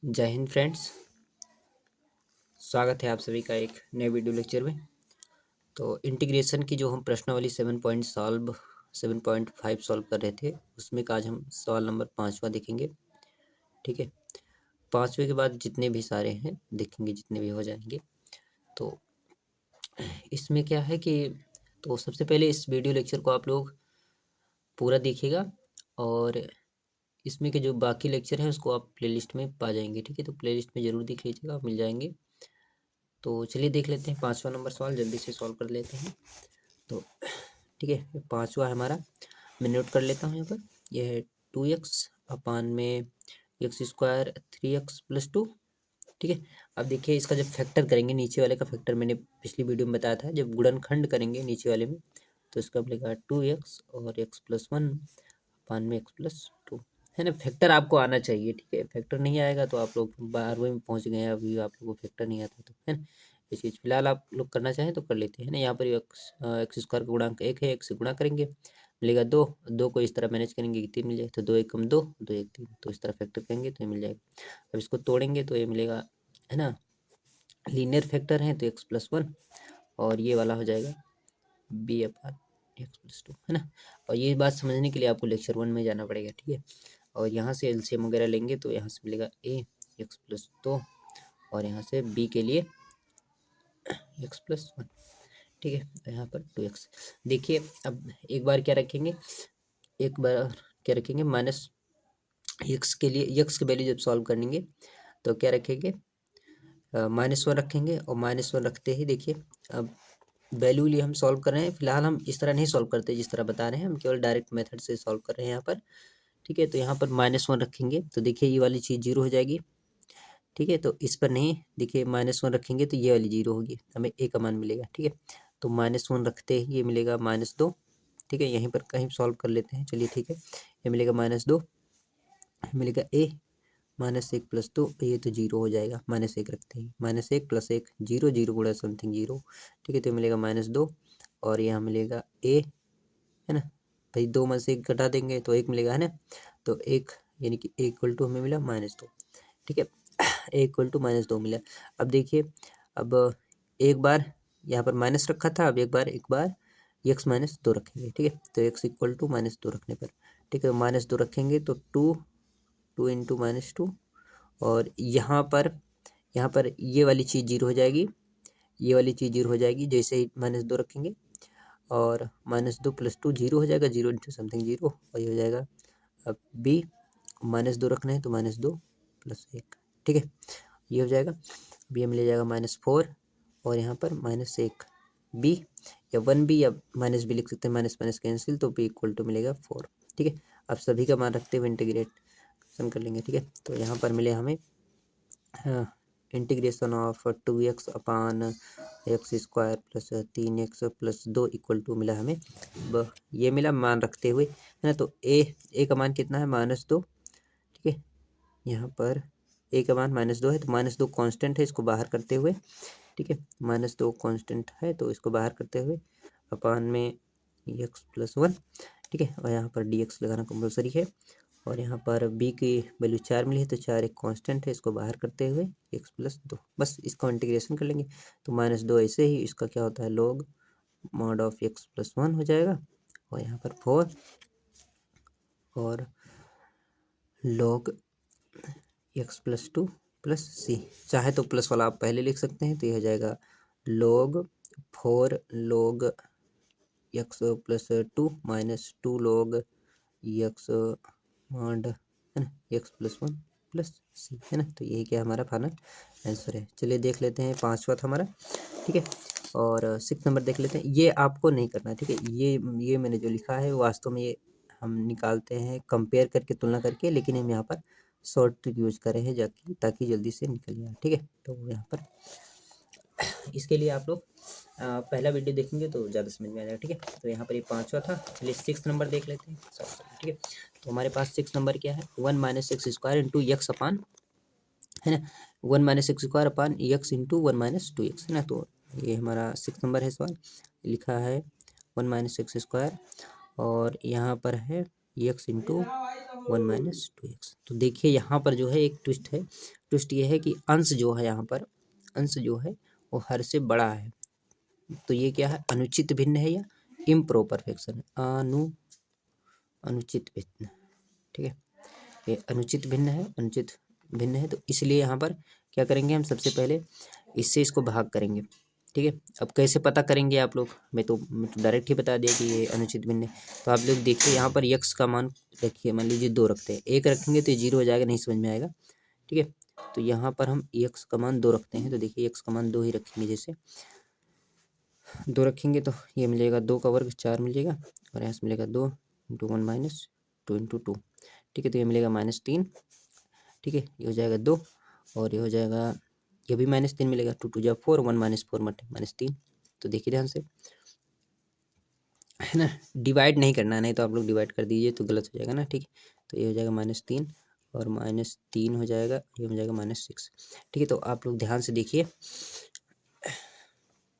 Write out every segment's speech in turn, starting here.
जय हिंद फ्रेंड्स। स्वागत है आप सभी का एक नए वीडियो लेक्चर में। तो इंटीग्रेशन की जो हम प्रश्नावली 7.5 सॉल्व कर रहे थे, उसमें का आज हम सवाल नंबर 5वां देखेंगे। ठीक है, 5वें के बाद जितने भी सारे हैं देखेंगे, जितने भी हो जाएंगे। तो इसमें क्या है कि तो सबसे पहले इस वीडियो लेक्चर को आप लोग पूरा देखिएगा, और इसमें के जो बाकी लेक्चर हैं उसको आप प्लेलिस्ट में पा जाएंगे। ठीक है, तो प्लेलिस्ट में ज़रूर देख लीजिएगा, आप मिल जाएंगे। तो चलिए देख लेते हैं 5वां नंबर सवाल, जल्दी से सॉल्व कर लेते हैं। तो ठीक है, 5वां है हमारा। मैं नोट कर लेता हूँ यहाँ पर। यह है 2x अपान में एक्स स्क्वायर 3x+2। ठीक है, अब देखिए इसका जब फैक्टर करेंगे, नीचे वाले का फैक्टर मैंने पिछली वीडियो में बताया था, जब गुणनखंड करेंगे नीचे वाले में, तो इसका मिलेगा 2x और x+1 अपान में x+2, है ना। फैक्टर आपको आना चाहिए। ठीक है, फैक्टर नहीं आएगा तो आप लोग 12वें में पहुंच गए हैं, अभी आप लोगों को फैक्टर नहीं आता, तो है ना। ये चीज़ फिलहाल आप लोग करना चाहें तो कर लेते हैं ना। यहाँ पर एक्स स्क्वायर का गुणांक 1 है, 1 से गुणा करेंगे मिलेगा 2, 2 को इस तरह मैनेज करेंगे कि 3 मिल जाए, तो 2 1 2, 2 1 3, तो इस तरह फैक्टर करेंगे तो ये मिल जाएगा। अब इसको तोड़ेंगे तो ये मिलेगा, है ना। लीनियर फैक्टर है तो x+1, और ये वाला हो जाएगा b अपान x+2, है ना। और ये बात समझने के लिए आपको लेक्चर 1 में जाना पड़ेगा। ठीक है, और यहाँ से एलसीएम वगैरह लेंगे तो यहाँ से मिलेगा a x+2, और यहाँ से b के लिए x+1। ठीक है, तो यहाँ पर 2x। देखिए अब एक बार क्या रखेंगे, एक बार क्या रखेंगे, माइनस एक्स के लिए एक्स की वैल्यू जब सॉल्व करेंगे तो क्या रखेंगे, -1 रखेंगे। और -1 रखते ही देखिए अब वैल्यू लिए हम सॉल्व कर रहे हैं। फिलहाल हम इस तरह नहीं सॉल्व करते जिस तरह बता रहे हैं, हम केवल डायरेक्ट मेथड से सॉल्व कर रहे हैं यहाँ पर। ठीक है, तो यहाँ पर -1 रखेंगे तो देखिए ये वाली चीज़ 0 हो जाएगी। ठीक है, तो इस पर नहीं, देखिए -1 रखेंगे तो ये वाली 0 होगी, हमें a का मान मिलेगा। ठीक है, तो -1 रखते ही ये मिलेगा -2। ठीक है, यहीं पर कहीं सॉल्व कर लेते हैं, चलिए ठीक है। ये मिलेगा -2, मिलेगा a -1+2, ये तो 0 हो जाएगा, -1 रखते ही, -1 + 1 0, 0 गुणा समथिंग 0। ठीक है, तो मिलेगा -2, और यहाँ मिलेगा a, है ना। भाई 2 में से 1 घटा देंगे तो 1 मिलेगा, है ना। तो 1 यानी कि a = हमें मिला -2। ठीक है, a = -2 मिला। अब देखिए, अब एक बार यहाँ पर माइनस रखा था, अब एक बार x -2 रखेंगे। ठीक है, तो x = -2 रखने पर, ठीक है, -2 रखेंगे तो 2 × -2, और यहाँ पर ये वाली चीज़ 0 हो जाएगी, ये वाली चीज़ 0 हो जाएगी जैसे ही -2 रखेंगे, और -2 + 2 0 हो जाएगा, 0 × समथिंग 0, और ये हो जाएगा। अब b -2 रखना है तो -2 + 1। ठीक है, ये हो जाएगा। b में ले जाएगा -4, और यहाँ पर -1 b, या 1b या -b लिख सकते हैं, माइनस माइनस कैंसिल, तो b = मिलेगा 4। ठीक है, अब सभी का मान रखते हुए इंटीग्रेशन कर लेंगे। ठीक है, तो यहाँ पर मिले हमें integration of 2x upon x² + 3x+2 = मिला हमें, ये मिला मान रखते हुए, है ना। तो a का मान कितना है, -2। ठीक है, यहाँ पर a का मान -2 है, तो -2 कांस्टेंट है, इसको बाहर करते हुए, ठीक है, -2 कांस्टेंट है तो इसको बाहर करते हुए अपान में x+1। ठीक है, और यहाँ पर dx लगाना कंपलसरी है, और यहाँ पर b की वैल्यू 4 मिली है तो 4 एक कांस्टेंट है, इसको बाहर करते हुए x+2, बस इसका इंटीग्रेशन कर लेंगे। तो -2 ऐसे ही इसका क्या होता है, log mod ऑफ x+1 हो जाएगा, और यहाँ पर 4, और log x+2 + c, चाहे तो प्लस वाला आप पहले लिख सकते हैं, तो ये हो जाएगा log 4 log x+2 -2 log x mod, है ना, x+1 + c, है ना। तो यही क्या हमारा फाइनल आंसर है। चलिए देख लेते हैं, 5वां था हमारा। ठीक है, और 6 नंबर देख लेते हैं। ये आपको नहीं करना, ठीक है, ये मैंने जो लिखा है वास्तव में ये हम निकालते हैं कंपेयर करके, तुलना करके, लेकिन हम यहाँ पर शॉर्ट ट्रिक यूज कर रहे हैं जाकि ताकि जल्दी से निकल जाए। ठीक है, तो यहाँ पर इसके लिए आप लोग पहला वीडियो देखेंगे तो ज़्यादा समझ में आ जाएगा। ठीक है, तो यहाँ पर ये 5वां था। चलिए 6 नंबर देख लेते हैं। ठीक है, तो हमारे पास 6 नंबर क्या है, 1 - x² × x अपान, है ना, 1 - x² अपान x × 1 - 2x, है ना। तो ये हमारा 6 नंबर है सवाल, लिखा है 1 - x², और यहाँ पर है x × 1 माइनस 2x। तो देखिए यहाँ पर जो है एक ट्विस्ट है, ट्विस्ट ये है कि अंश जो है यहाँ पर, अंश जो है वो हर से बड़ा है। तो ये क्या है, अनुचित भिन्न है या इम्प्रॉपर फ्रैक्शन है, अनुचित भिन्न, ठीक है, ये अनुचित भिन्न है, अनुचित भिन्न है। तो इसलिए यहाँ पर क्या करेंगे हम, सबसे पहले इससे इसको भाग करेंगे, ठीक है। अब कैसे पता करेंगे आप लोग, मैं तो डायरेक्ट ही बता दिया कि ये अनुचित भिन्न है। तो आप लोग देखिए यहाँ पर यक्स का मान रखिए, मान लीजिए 2 रखते हैं, 1 रखेंगे तो ये 0 हो जाएगा, नहीं समझ में आएगा, ठीक है। तो यहाँ पर हम यक्स का मान 2 रखते हैं, तो देखिए यक्स का मान 2 ही रखेंगे, जैसे 2 रखेंगे तो ये मिलेगा 2 का वर्ग 4 मिलेगा, और यहाँ से मिलेगा 2 इंटू 1 माइनस 2 इंटू 2, ठीक है। तो ये मिलेगा -3, ठीक है, ये हो जाएगा 2, और ये हो जाएगा, ये भी -3 मिलेगा, 2 2 जा 4, 1 माइनस 4 -3। तो देखिए ध्यान से, है ना, डिवाइड नहीं करना है, नहीं तो आप लोग डिवाइड कर दीजिए तो गलत हो जाएगा ना, ठीक है। तो ये हो जाएगा -3 और -3 हो जाएगा, ये हो जाएगा -6, ठीक है। तो आप लोग ध्यान से देखिए,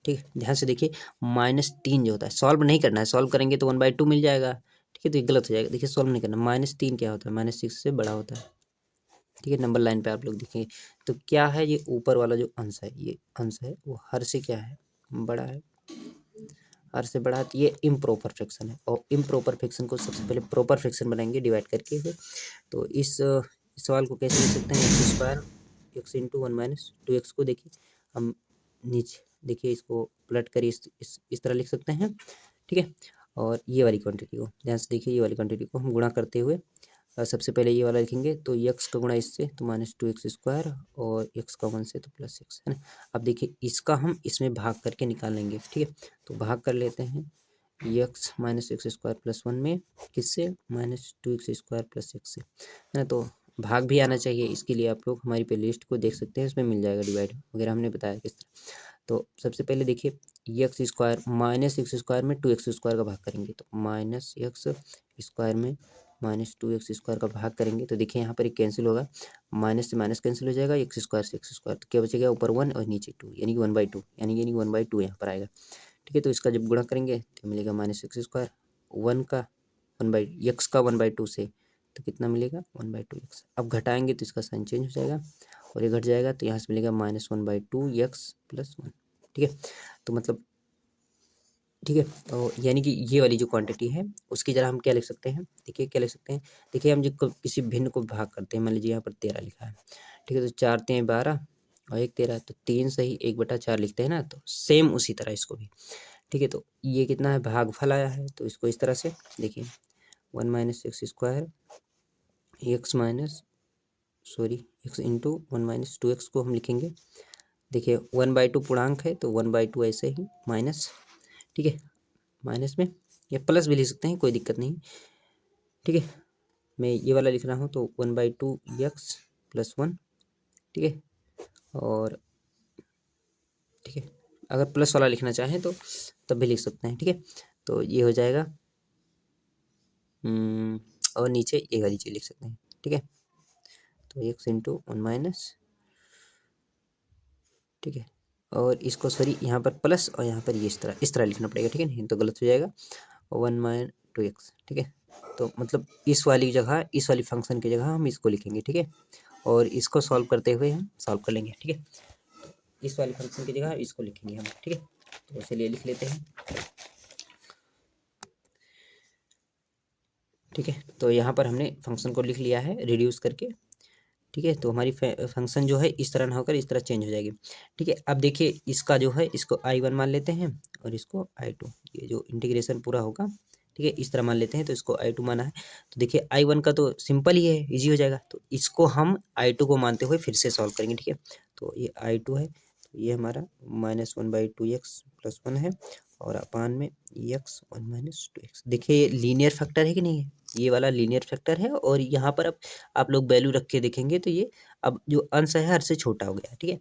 ठीक है, ध्यान से देखिए, -3 जो होता है सॉल्व नहीं करना है, सॉल्व करेंगे तो 1/2 मिल जाएगा, ठीक है। तो ये गलत हो जाएगा, देखिए सॉल्व नहीं करना, -3 क्या होता है, -6 से बड़ा होता है, ठीक है। नंबर लाइन पे आप लोग देखेंगे तो क्या है, ये ऊपर वाला जो अंश है, ये अंश है वो हर से क्या है, बड़ा है, हर से बड़ा है। तो ये इम्प्रॉपर फ्रैक्शन है, और इम्प्रॉपर फ्रैक्शन को सबसे पहले प्रॉपर फ्रैक्शन बनाएंगे डिवाइड करके हुए। तो इस सवाल को कैसे लिख सकते हैं, x square x into 1 minus 2x को देखिए हम नीचे देखिए इसको पलट कर इस तरह लिख सकते हैं, ठीक है। और ये वाली क्वांटिटी को ध्यान से देखिए, ये वाली क्वांटिटी को हम गुणा करते हुए सबसे पहले ये वाला लिखेंगे, तो x का गुणा इससे तो -2x स्क्वायर, और x का 1 से तो +6, है ना। अब देखिए इसका हम इसमें भाग करके निकाल लेंगे, ठीक है। तो भाग कर लेते हैं x -x स्क्वायर +1 में, किससे, -2x स्क्वायर +6 से, है ना। तो भाग भी आना चाहिए, इसके लिए आप लोग हमारी प्लेलिस्ट को देख सकते हैं, उसमें मिल जाएगा डिवाइड वगैरह, हमने बताया किस तरह। तो सबसे पहले देखिए एक्स स्क्वायर -x स्क्वायर में 2x स्क्वायर का भाग करेंगे, तो -x स्क्वायर में -2x स्क्वायर का भाग करेंगे, तो देखिए यहाँ पर एक कैंसिल होगा, माइनस से माइनस कैंसिल हो जाएगा, एक्स स्क्वायर से एक्स स्क्वायर, तो क्या बचेगा, ऊपर 1 और नीचे 2, यानी कि 1/2, यानी 1/2 यहाँ पर आएगा, ठीक है। तो इसका जब गुणा करेंगे तो मिलेगा -x स्क्वायर, 1 का 1/x का 1/2 से, तो कितना मिलेगा 1/2x। अब घटाएंगे तो इसका साइन चेंज हो जाएगा, और ये घट जाएगा, तो यहाँ से मिलेगा -1/2x + 1, ठीक है। तो मतलब, ठीक है, और यानी कि ये वाली जो क्वांटिटी है उसकी जरा हम क्या लिख सकते हैं, देखिए क्या लिख सकते हैं, देखिए हम जो किसी भिन्न को भाग करते हैं, मान लीजिए यहाँ पर 13 लिखा है, ठीक है। तो 4 3 12 और 1 13, तो 3 सही 1/4 लिखते हैं ना, तो सेम उसी तरह इसको भी, ठीक है। तो ये कितना है, भागफल आया है, तो इसको इस तरह से देखिए 1 - x square x into 1 - 2x को हम लिखेंगे, देखिए 1/2 पूर्णांक है, तो 1/2 ऐसे ही माइनस, ठीक है, माइनस में या प्लस भी लिख सकते हैं, कोई दिक्कत नहीं, ठीक है। मैं ये वाला लिख रहा हूँ, तो 1/2 x + 1, ठीक है। और ठीक है, अगर प्लस वाला लिखना चाहें तो तब भी लिख सकते हैं, ठीक है। तो ये हो जाएगा, और नीचे ये वाली चीज़ लिख सकते हैं, ठीक है। तो x इंटू 1 माइनस, ठीक है, और इसको सॉरी यहाँ पर प्लस और यहाँ पर ये इस तरह लिखना पड़ेगा, ठीक है, नहीं तो गलत हो जाएगा, 1 - 2x, ठीक है। तो मतलब इस वाली जगह, इस वाली फंक्शन की जगह हम इसको लिखेंगे, ठीक है, और इसको सॉल्व करते हुए हम सॉल्व कर लेंगे, ठीक है। इस वाली फंक्शन की जगह इसको लिखेंगे हम, ठीक है। तो चलिए लिख लेते हैं, ठीक है। तो यहाँ पर हमने फंक्शन को लिख लिया है रिड्यूस करके, ठीक है। तो हमारी फंक्शन जो है इस तरह ना होकर इस तरह चेंज हो जाएगी, ठीक है। अब देखिए इसका जो है इसको I1 मान लेते हैं, और इसको I2, ये जो इंटीग्रेशन पूरा होगा, ठीक है, इस तरह मान लेते हैं, तो इसको I2 माना है। तो देखिए I1 का तो सिंपल ही है, इजी हो जाएगा, तो इसको हम I2 को मानते हुए फिर से सॉल्व करेंगे, ठीक है। तो ये I2 है, तो ये हमारा -1/2x + 1 है, और अपान में x 1 - 2x, देखिए ये लीनियर फैक्टर है कि नहीं है, ये वाला लीनियर फैक्टर है, और यहाँ पर अब आप लोग वैल्यू रख के देखेंगे तो ये अब जो अंश है हर से छोटा हो गया है, ठीक है।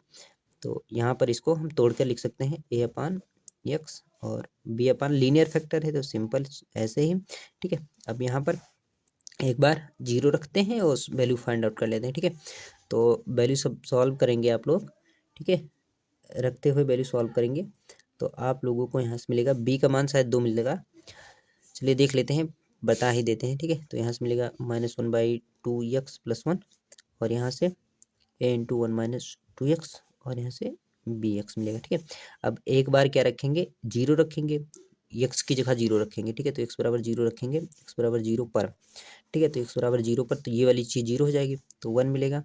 तो यहाँ पर इसको हम तोड़ कर लिख सकते हैं a/x, और b/ लीनियर फैक्टर है तो सिंपल ऐसे ही, ठीक है। अब यहाँ पर एक बार 0 रखते हैं और वैल्यू फाइंड आउट कर लेते हैं, ठीक है। तो वैल्यू सब सॉल्व करेंगे आप लोग, ठीक है, रखते हुए वैल्यू सॉल्व करेंगे, तो आप लोगों को यहाँ से मिलेगा b का मान शायद 2 मिलेगा, चलिए देख लेते हैं, बता ही देते हैं, ठीक है। तो यहाँ से मिलेगा -1/2x+1 और यहाँ से a×1 - 2x और यहाँ से bx मिलेगा, ठीक है। अब एक बार क्या रखेंगे, जीरो रखेंगे, x की जगह जीरो रखेंगे, ठीक है। तो x बराबर जीरो रखेंगे, x बराबर जीरो पर, ठीक है। तो x बराबर जीरो पर तो ये वाली चीज़ जीरो हो जाएगी, तो 1 मिलेगा।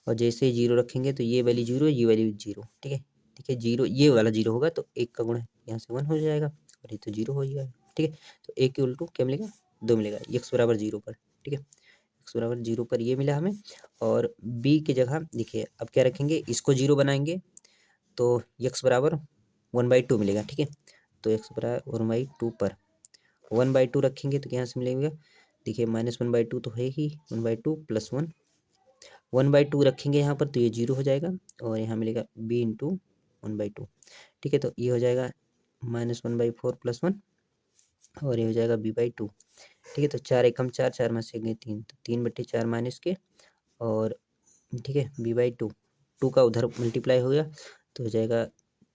और जैसे ही जीरो रखेंगे तो ये वाली जीरो, ये वाली जीरो, ठीक है। ठीक है, जीरो ये वाला जीरो होगा तो एक का गुणा यहाँ से 1 हो जाएगा और ये तो जीरो हो जाएगा, ठीक है। तो एक के उल्टू क्या मिलेगा, 2 मिलेगा, x बराबर जीरो पर, ठीक है। x बराबर जीरो पर ये मिला हमें। और b की जगह देखिए अब क्या रखेंगे, इसको जीरो बनाएंगे तो x बराबर 1/2 मिलेगा, ठीक है। तो x बराबर 1/2 पर 1/2 रखेंगे तो यहाँ से मिलेगा, देखिए -1/2 तो है ही, 1/2 + 1, 1/2 रखेंगे यहाँ पर तो ये जीरो हो जाएगा और यहाँ मिलेगा b×1/2, ठीक है। तो ये हो जाएगा -1/4 + 1 और ये हो जाएगा b/2, ठीक है। तो 4 एकम 4, 4 में से गए 3, तो 3/4 माइनस के और ठीक है b/2, 2 का उधर मल्टीप्लाई हो गया तो हो जाएगा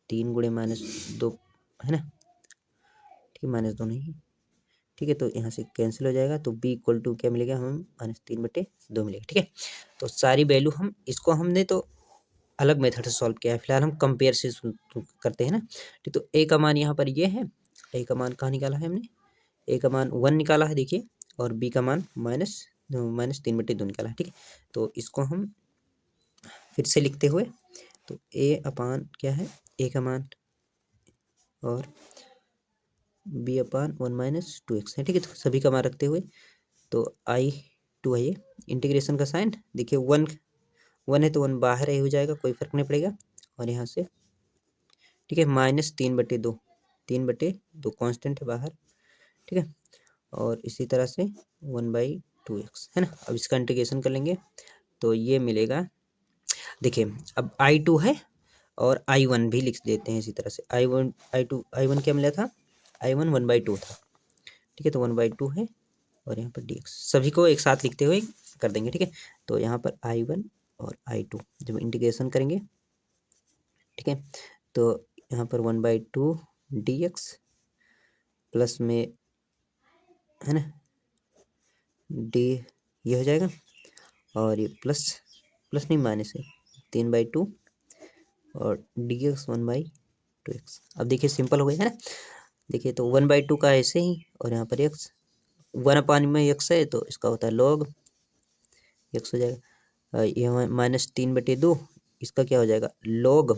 3 गुणे -2 है ना, ठीक है, -2 नहीं, ठीक है। तो यहाँ से कैंसिल हो जाएगा तो b = क्या मिलेगा, हम -3/2 मिलेगा, ठीक है। तो सारी वैल्यू हम इसको हमने तो अलग मेथड से सॉल्व किया है, फिलहाल हम कंपेयर से करते हैं ना, ठीक। तो a का मान यहाँ पर ये है, a का मान कहाँ निकाला है हमने, a का मान 1 निकाला है देखिए, और b का मान -3/2 निकाला है, ठीक है। तो इसको हम फिर से लिखते हुए, तो a/, क्या है, a का मान और b/1 - 2x है, ठीक है। तो सभी का मान रखते हुए तो I2 है ये, इंटीग्रेशन का साइन देखिए 1 है तो 1 बाहर ही हो जाएगा, कोई फर्क नहीं पड़ेगा। और यहाँ से ठीक है -3/2, 3/2 कांस्टेंट है बाहर, ठीक है। और इसी तरह से 1/2x है ना। अब इसका इंटीग्रेशन कर लेंगे तो ये मिलेगा, देखिए अब I2 है और I1 भी लिख देते हैं इसी तरह से, I1 क्या मिला था, I1 1/2 था, ठीक है। तो 1/2 है और यहाँ पर dx, सभी को एक साथ लिखते हुए कर देंगे, ठीक है। तो यहाँ पर I1 और I2 जब इंटीग्रेशन करेंगे, ठीक है, तो यहाँ पर 1/2 dx प्लस में है ना d ये हो जाएगा और ये प्लस नहीं माइनस है 3/2 और dx 1/2x। अब देखिए सिंपल हो गया है ना, देखिए तो 1/2 का ऐसे ही और यहाँ पर x 1/में x है तो इसका होता है log x हो जाएगा, ये -3/2 इसका क्या हो जाएगा log,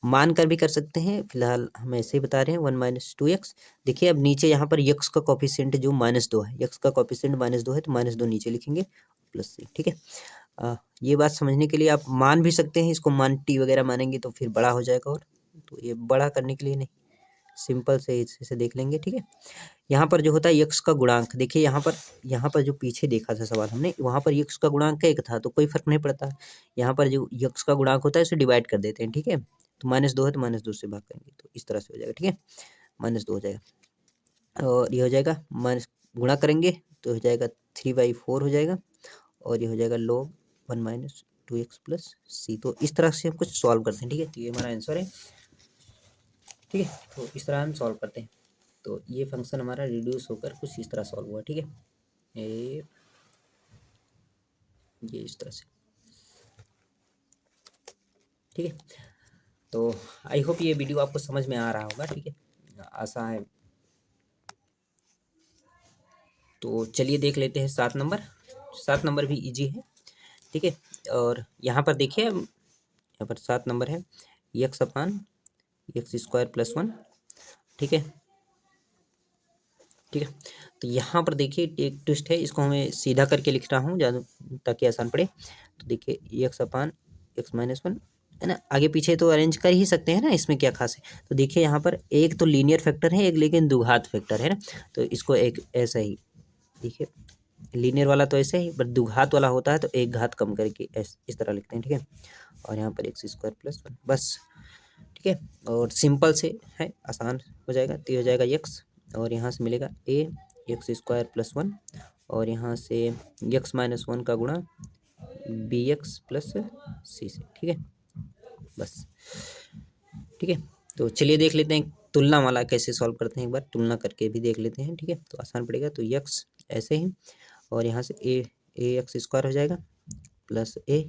मान कर भी कर सकते हैं, फिलहाल हम ऐसे ही बता रहे हैं 1 - 2x। देखिए अब नीचे यहाँ पर x का कोफिशिएंट जो -2 है, x का कोफिशिएंट -2 है तो -2 नीचे लिखेंगे प्लस c, ठीक है। ये बात समझने के लिए आप मान भी सकते हैं, इसको मान t वगैरह मानेंगे तो फिर बड़ा हो जाएगा, और तो ये बड़ा करने के लिए नहीं, सिंपल से इसे देख लेंगे, ठीक है। यहाँ पर जो होता है यक्स का गुणांक, देखिए यहाँ पर जो पीछे देखा था सवाल हमने, वहाँ पर यक्स का गुणांक 1 था तो कोई फर्क नहीं पड़ता, यहाँ पर जो यक्स का गुणांक होता है उसे डिवाइड कर देते हैं, ठीक है। तो -2 है तो -2 से भाग करेंगे तो इस तरह से हो जाएगा, ठीक है, -2 हो जाएगा और ये हो जाएगा माइनस, गुणा करेंगे तो हो जाएगा 3/4 हो जाएगा और ये हो जाएगा log 1 - 2x + c। तो इस तरह से हम कुछ सॉल्व करते हैं, ठीक है। तो ये हमारा आंसर है, ठीक है। तो इस तरह हम सॉल्व करते हैं, तो ये फंक्शन हमारा रिड्यूस होकर कुछ इस तरह सॉल्व हुआ, ठीक है। ये इस तरह से, ठीक है। तो आई होप ये वीडियो आपको समझ में आ रहा होगा, ठीक है, आशा है। तो चलिए देख लेते हैं 7 नंबर, 7 नंबर भी इजी है, ठीक है। और यहाँ पर देखिए, यहाँ पर 7 नंबर है x/x² + 1, ठीक है, ठीक है। तो यहाँ पर देखिए एक ट्विस्ट है, इसको हमें सीधा करके लिख रहा हूँ ज़्यादा ताकि आसान पड़े। तो देखिए x/x-1 है ना, आगे पीछे तो अरेंज कर ही सकते हैं ना, इसमें क्या खास है। तो देखिए यहाँ पर एक तो लीनियर फैक्टर है, एक लेकिन द्विघात फैक्टर है ना, तो इसको एक ऐसा ही देखिए, लीनियर वाला तो ऐसे ही, बट द्विघात वाला होता है तो एक घात कम करके इस तरह लिखते हैं, ठीक है। और यहाँ पर x² + 1 बस, ठीक है। और सिंपल से है, आसान हो जाएगा, तो ये हो जाएगा x और यहाँ से मिलेगा a x² + 1 और यहाँ से x-1 का गुणा bx + c से, ठीक है, बस, ठीक है। तो चलिए देख लेते हैं तुलना वाला कैसे सॉल्व करते हैं, एक बार तुलना करके भी देख लेते हैं, ठीक है। तो आसान पड़ेगा, तो x ऐसे ही, और यहाँ से ए एक्स स्क्वायर हो जाएगा प्लस ए,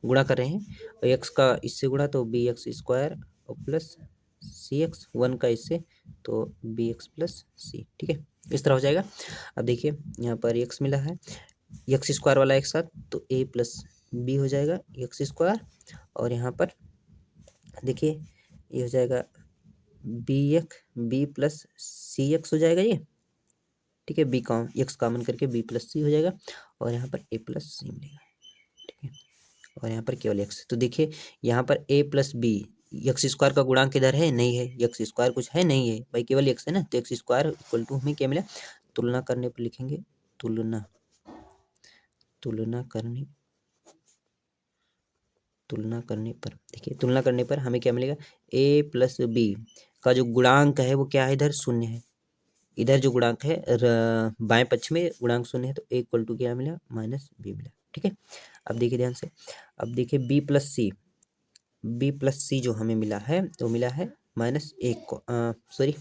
गुणा कर रहे हैं और एक्स का इससे गुणा तो बी एक्स स्क्वायर और प्लस सी एक्स, 1 का इससे तो बी एक्स प्लस सी। ठीक है, इस तरह हो जाएगा। अब देखिए यहाँ पर एक्स मिला है, एक्स स्क्वायर वाला एक साथ तो ए प्लस बी हो जाएगा एक्स स्क्वायर, और यहाँ पर देखिए ये हो जाएगा बी प्लस सी एक्स हो जाएगा ये। ठीक है, बी कॉम एक्स कॉमन करके बी प्लस सी हो जाएगा, और यहाँ पर ए प्लस सी मिलेगा। ठीक है, और यहाँ पर केवल एक्स। तो देखिए यहाँ पर ए प्लस बी, एक्स स्क्वायर का गुणांक किधर है, नहीं है, एक्स स्क्वायर कुछ है नहीं है भाई, केवल एक्स है ना, तो एक्स स्क्वायर इक्वल टू हमें क्या मिला, तुलना करने पर लिखेंगे, तुलना करने पर देखिए, तुलना करने पर हमें क्या मिलेगा, ए प्लस बी का जो गुणांक है वो क्या है, इधर शून्य है, इधर जो गुणांक है बाएं पक्ष में गुणांक शून्य है, तो ए इक्वल टू क्या मिला, माइनस बी मिला। ठीक है, अब देखिए ध्यान से, अब देखिए बी प्लस सी जो हमें मिला है तो मिला है माइनस एक को, सॉरी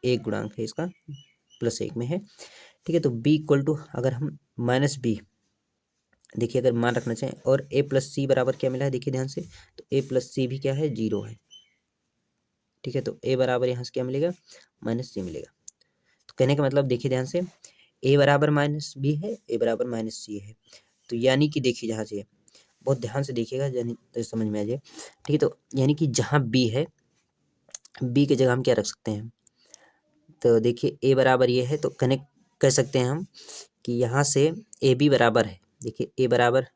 एक गुणांक है इसका प्लस एक में है। ठीक है, तो बी इक्वल टू अगर हम माइनस बी देखिए अगर मान रखना चाहें, और ए प्लस सी बराबर क्या मिला है, देखिए ध्यान से, तो ए प्लस सी भी क्या है, 0 है। ठीक है, तो ए बराबर यहाँ से क्या मिलेगा, माइनस सी मिलेगा। तो कहने का मतलब देखिए ध्यान से, ए बराबर माइनस बी है, ए बराबर माइनस सी है, तो यानी कि देखिए जहाँ से, बहुत ध्यान से देखिएगा यानी तो समझ में आ जाए। ठीक है, तो यानी कि जहाँ बी है, बी की जगह हम क्या रख सकते हैं, तो देखिए ए बराबर ये है, तो कनेक्ट कर सकते हैं हम कि यहाँ से ए बी बराबर है, देखिए ए बराबर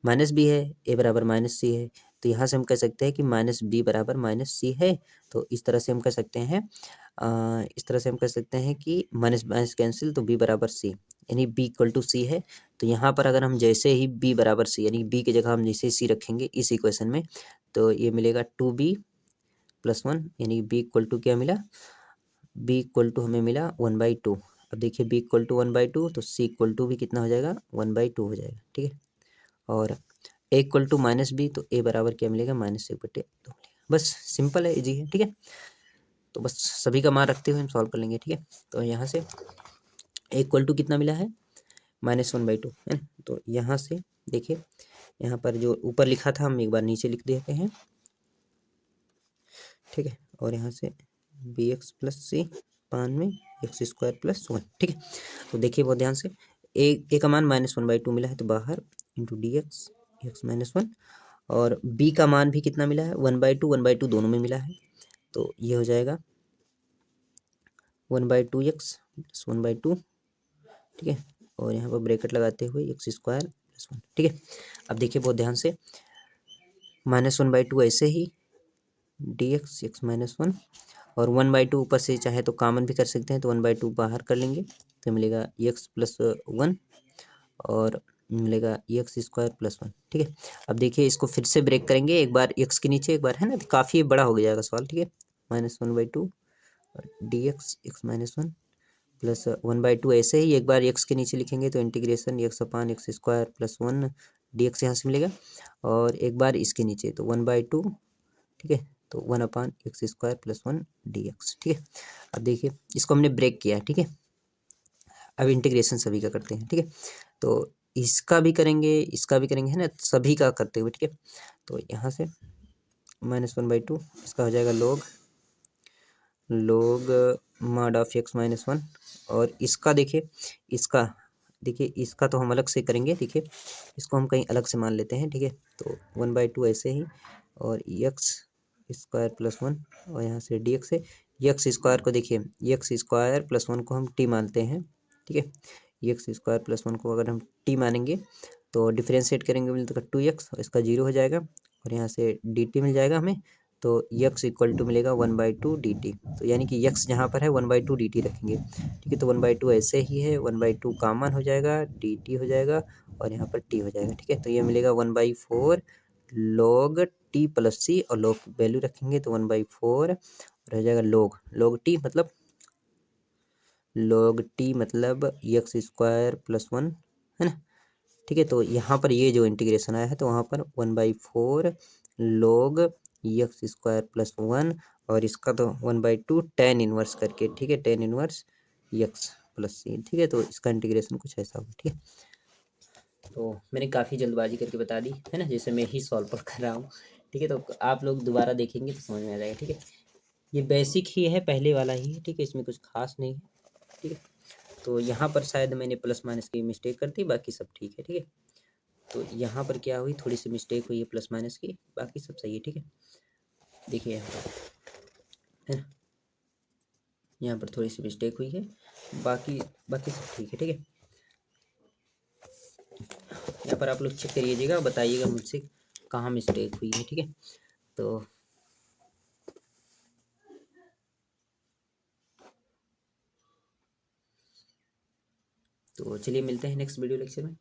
माइनस बी है, ए बराबर माइनस सी है, तो यहाँ से हम कह सकते हैं कि माइनस बी बराबर माइनस सी है। तो इस तरह से हम कह सकते हैं, इस तरह से हम कह सकते हैं कि माइनस माइनस कैंसिल, तो बी बराबर सी, यानी बी इक्वल टू सी है। तो यहाँ पर अगर हम जैसे ही बी बराबर सी, यानी बी की जगह हम जैसे ही सी रखेंगे इस इक्वेशन में, तो ये मिलेगा 2b + 1, यानी बी इक्वल टू क्या मिला, बी इक्वल टू हमें मिला 1/2। अब देखिए बी इक्वल टू 1/2, तो सी इक्वल टू भी कितना हो जाएगा, 1/2 हो जाएगा। ठीक है, और ए इक्वल टू माइनस बी, तो ए बराबर क्या मिलेगा, -1/2 मिलेगा। बस सिंपल है, इजी है। ठीक है, तो बस सभी का मान रखते हुए हम सॉल्व कर लेंगे। ठीक है, तो यहाँ से ए इक्वल टू कितना मिला है, -1/2 है ना, तो यहाँ से देखिए, यहाँ पर जो ऊपर लिखा था हम एक बार नीचे लिख देते हैं। ठीक है, और यहाँ से बी एक्स प्लस सी पान में एक्स स्क्वायर प्लस 1। ठीक है, तो देखिए बहुत ध्यान से, ए का मान -1/2 मिला है, तो बाहर इंटू डी एक्स -1, और बी का मान भी कितना मिला है, 1/2 दोनों में मिला है, तो ये हो जाएगा 1/2x + 1/2। ठीक है, और यहाँ पर ब्रैकेट लगाते हुए एक्स स्क्वायर प्लस 1। ठीक है, अब देखिए बहुत ध्यान से, -1/2 ऐसे ही डी एक्स -1, और 1/2 ऊपर से चाहे तो कॉमन भी कर सकते हैं, तो 1/2 बाहर कर लेंगे, तो मिलेगा x + 1, और मिलेगा एक्स स्क्वायर प्लस 1। ठीक है, अब देखिए इसको फिर से ब्रेक करेंगे, एक बार एक्स के नीचे एक बार, है ना, तो काफ़ी बड़ा हो जाएगा सवाल। ठीक है, -1/2 और डी एक्स -1 प्लस 1/2 ऐसे ही एक बार एक्स के नीचे लिखेंगे, तो integration x/x² plus 1 D x यहाँ से मिलेगा, और एक बार इसके नीचे तो 1/2। ठीक है, तो 1/x² प्लस 1 डी एक्स। ठीक है, अब देखिए इसको हमने ब्रेक किया है। ठीक है, अब इंटीग्रेशन सभी का करते हैं। ठीक है, तो इसका भी करेंगे, इसका भी करेंगे, है ना, सभी का करते हुए। ठीक है, तो यहाँ से -1/2, इसका हो जाएगा log mod ऑफ x -1, और इसका देखिए, इसका तो हम अलग से करेंगे। देखिए इसको हम कहीं अलग से मान लेते हैं। ठीक है, तो 1/2 ऐसे ही, और x² प्लस 1, और यहाँ से डी एक्स है, एक्स स्क्वायर को देखिए, x² प्लस 1 को हम t मानते हैं। ठीक है, x² प्लस 1 को अगर हम t मानेंगे, तो डिफ्रेंशिएट करेंगे मिलेगा 2x, और इसका 0 हो जाएगा, और यहाँ से dt मिल जाएगा हमें, तो x इक्वल टू मिलेगा 1/2 dt। तो यानी कि x जहाँ पर है 1/2 dt रखेंगे। ठीक है, तो 1/2 ऐसे ही है, 1/2 कॉमन हो जाएगा, dt हो जाएगा, और यहाँ पर t हो जाएगा। ठीक है, तो ये मिलेगा 1/4 log t प्लस सी, और log वैल्यू रखेंगे तो 1/4 रह जाएगा log t मतलब x² प्लस 1, है ना। ठीक है, तो यहाँ पर ये जो इंटीग्रेशन आया है, तो वहाँ पर 1/4 log x² प्लस 1, और इसका तो 1/2 tan इनवर्स करके। ठीक है, tan इनवर्स x। प्लस सी, ठीक है। तो इसका इंटीग्रेशन कुछ ऐसा होगा, ठीक है। तो मैंने काफ़ी जल्दबाजी करके बता दी है ना, जैसे मैं ही सॉल्व कर रहा हूँ, ठीक है। तो आप लोग दोबारा देखेंगे तो समझ में आ जाएगा, ठीक है। ये बेसिक ही है, पहले वाला ही है, ठीक है, इसमें कुछ खास नहीं है, ठीक है। तो यहाँ पर शायद मैंने प्लस माइनस की मिस्टेक कर दी, बाकी सब ठीक है, ठीक है। तो यहाँ पर क्या हुई, थोड़ी सी मिस्टेक हुई है प्लस माइनस की, बाकी सब सही है, ठीक है। देखिए यहाँ पर है ना, यहाँ पर थोड़ी सी मिस्टेक हुई है, बाकी बाकी सब ठीक है, ठीक है। यहाँ पर आप लोग चेक करिएगा, बताइएगा मुझसे कहाँ मिस्टेक हुई है, ठीक है। तो चलिए मिलते हैं नेक्स्ट वीडियो लेक्चर में।